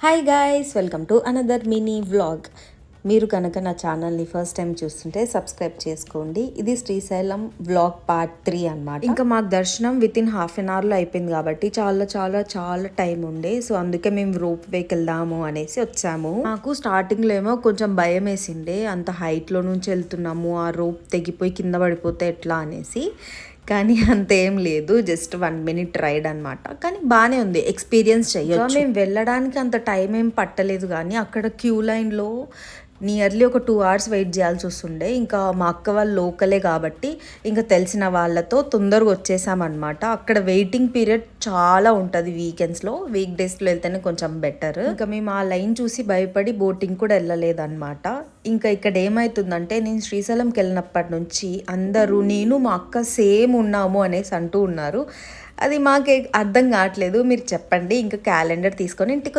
Hi guys, welcome to another mini vlog. మీరు కనుక నా ఛానల్ని ఫస్ట్ టైం చూస్తుంటే సబ్స్క్రైబ్ చేసుకోండి. ఇది శ్రీశైలం వ్లాగ్ పార్ట్ 3 అనమాట. ఇంకా మాకు దర్శనం వితిన్ హాఫ్ అన్ అవర్లో అయిపోయింది కాబట్టి చాలా చాలా చాలా టైం ఉండే. సో అందుకే మేము రోప్ వేకి వెళ్దాము అనేసి వచ్చాము. నాకు స్టార్టింగ్లో ఏమో కొంచెం భయం వేసిండే, అంత హైట్లో నుంచి వెళ్తున్నాము, ఆ రోప్ తెగిపోయి కింద పడిపోతే ఎట్లా అనేసి. కానీ అంతేం లేదు, జస్ట్ 1 minute రైడ్ అనమాట. కానీ బాగానే ఉంది, ఎక్స్పీరియన్స్ చెయ్యొచ్చు. మేము వెళ్ళడానికి అంత టైం ఏం పట్టలేదు, కానీ అక్కడ క్యూ లైన్లో నియర్లీ ఒక 2 hours వెయిట్ చేయాల్సి వస్తుండే. ఇంకా మా అక్క వాళ్ళు లోకలే కాబట్టి ఇంకా తెలిసిన వాళ్ళతో తొందరగా వచ్చేసామన్నమాట. అక్కడ వెయిటింగ్ పీరియడ్ చాలా ఉంటుంది వీకెండ్స్లో, వీక్ డేస్లో వెళ్తేనే కొంచెం బెటర్. ఇంకా మేము ఆ లైన్ చూసి భయపడి బోటింగ్ కూడా వెళ్ళలేదన్నమాట. ఇంకా ఇక్కడ ఏమవుతుందంటే, నేను శ్రీశైలంకి వెళ్ళినప్పటి నుంచి అందరూ నేను మా అక్క సేమ్ ఉన్నాము అనేసి అంటూ ఉన్నారు. అది మాకే అర్థం కావట్లేదు, మీరు చెప్పండి. ఇంకా క్యాలెండర్ తీసుకొని ఇంటికి